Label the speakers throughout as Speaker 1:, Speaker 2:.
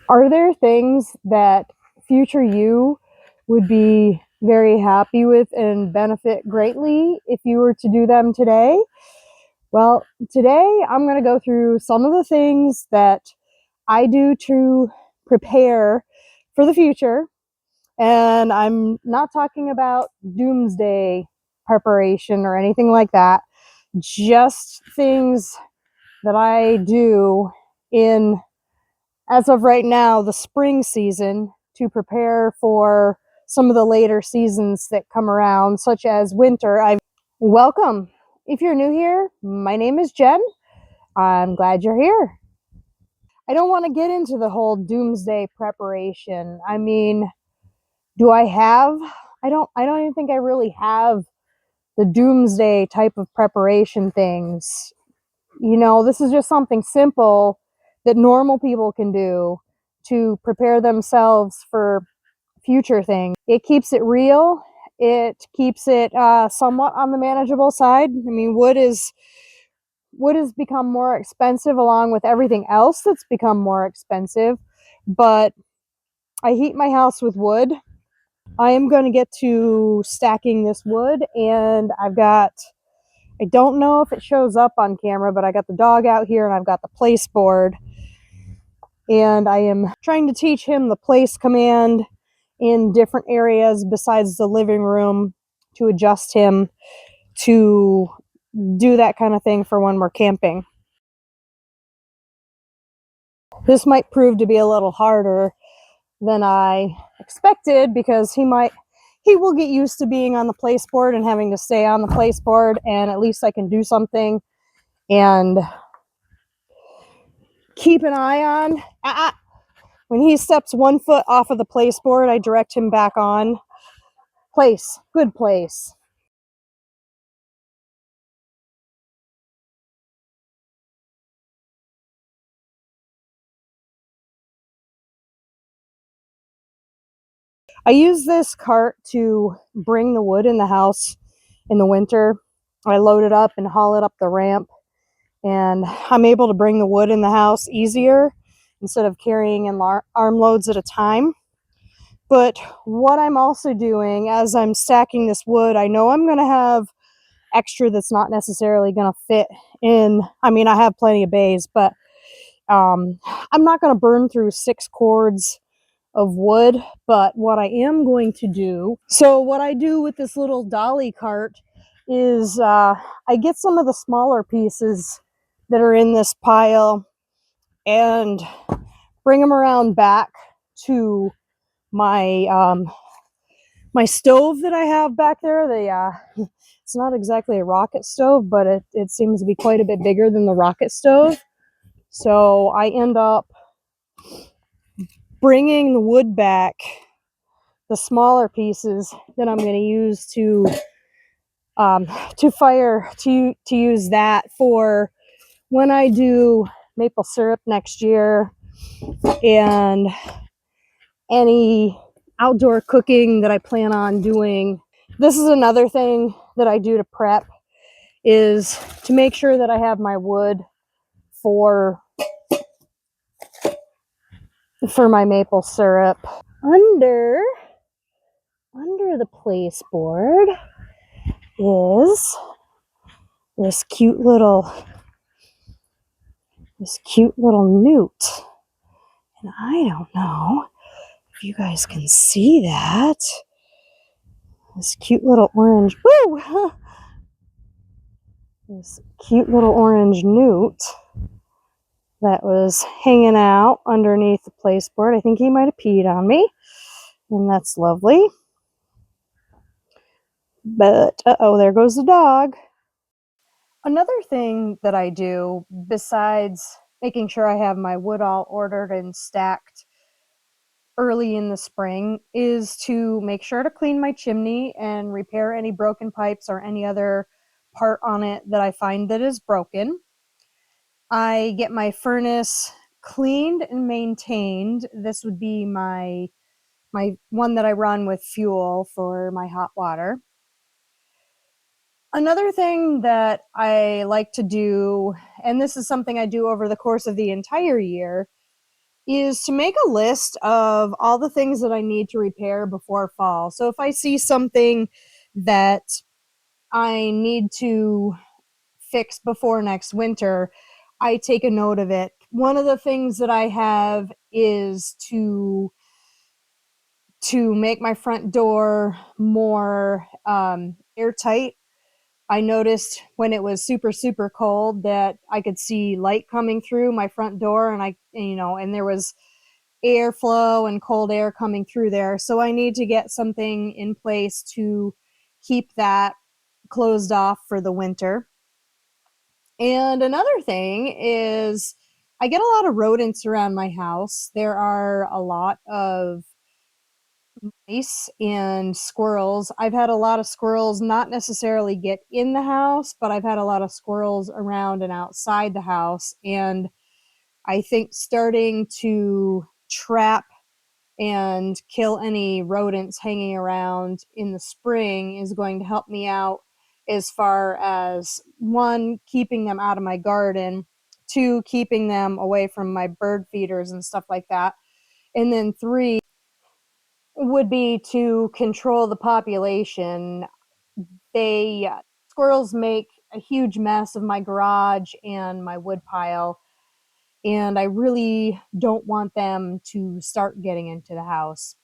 Speaker 1: Are there things that future you would be very happy with and benefit greatly if you were to do them today? Well, today I'm going to go through some of the things that I do to prepare for the future. And I'm not talking about doomsday preparation or anything like that, just things that I do in, as of right now, the spring season to prepare for some of the later seasons that come around, such as winter. Welcome. If you're new here, my name is Jen. I'm glad you're here. I don't want to get into the whole doomsday preparation. I mean, do I have? I don't even think I really have the doomsday type of preparation things. This is just something simple that normal people can do to prepare themselves for future things. It keeps it real. It keeps it somewhat on the manageable side. I mean, wood has become more expensive along with everything else that's become more expensive, but I heat my house with wood. I am going to get to stacking this wood, and I don't know if it shows up on camera, but I got the dog out here and I've got the place board, and I am trying to teach him the place command in different areas besides the living room to adjust him to do that kind of thing for when we're camping. This might prove to be a little harder than I expected because he will get used to being on the place board and having to stay on the place board, and at least I can do something and keep an eye on. When he steps 1 foot off of the place board, I direct him back on. Place, good place. I use this cart to bring the wood in the house in the winter. I load it up and haul it up the ramp, and I'm able to bring the wood in the house easier instead of carrying in armloads at a time. But what I'm also doing as I'm stacking this wood, I know I'm going to have extra that's not necessarily going to fit in. I mean, I have plenty of bays, but I'm not going to burn through 6 cords of wood. But what I am going to do, so what I do with this little dolly cart is I get some of the smaller pieces that are in this pile and bring them around back to my my stove that I have back there. It's not exactly a rocket stove, but it seems to be quite a bit bigger than the rocket stove. So I end up bringing the wood back, the smaller pieces that I'm going to use to use that for when I do maple syrup next year and any outdoor cooking that I plan on doing. This is another thing that I do to prep, is to make sure that I have my wood for my maple syrup. Under the place board is this cute little newt. And I don't know if you guys can see that. This cute little orange, woo! This cute little orange newt that was hanging out underneath the place board. I think he might have peed on me, and that's lovely. But, uh-oh, there goes the dog. Another thing that I do, besides making sure I have my wood all ordered and stacked early in the spring, is to make sure to clean my chimney and repair any broken pipes or any other part on it that I find that is broken. I get my furnace cleaned and maintained. This would be my one that I run with fuel for my hot water. Another thing that I like to do, and this is something I do over the course of the entire year, is to make a list of all the things that I need to repair before fall. So if I see something that I need to fix before next winter, I take a note of it. One of the things that I have is to make my front door more airtight. I noticed when it was super, super cold that I could see light coming through my front door, and there was airflow and cold air coming through there. So I need to get something in place to keep that closed off for the winter. And another thing is I get a lot of rodents around my house. There are a lot of mice and squirrels. I've had a lot of squirrels not necessarily get in the house, but I've had a lot of squirrels around and outside the house. And I think starting to trap and kill any rodents hanging around in the spring is going to help me out as far as one, keeping them out of my garden, two, keeping them away from my bird feeders and stuff like that. And then three would be to control the population. They Squirrels make a huge mess of my garage and my wood pile, and I really don't want them to start getting into the house.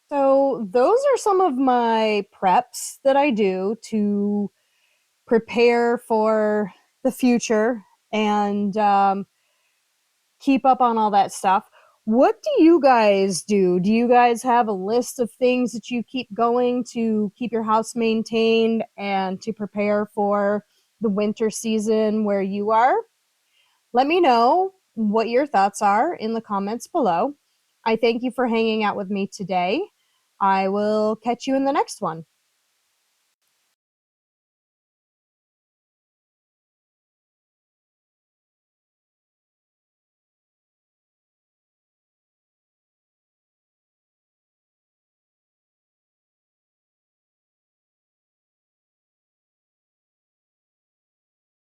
Speaker 1: So those are some of my preps that I do to prepare for the future and keep up on all that stuff. What do you guys do? Do you guys have a list of things that you keep going to keep your house maintained and to prepare for the winter season where you are? Let me know what your thoughts are in the comments below. I thank you for hanging out with me today. I will catch you in the next one.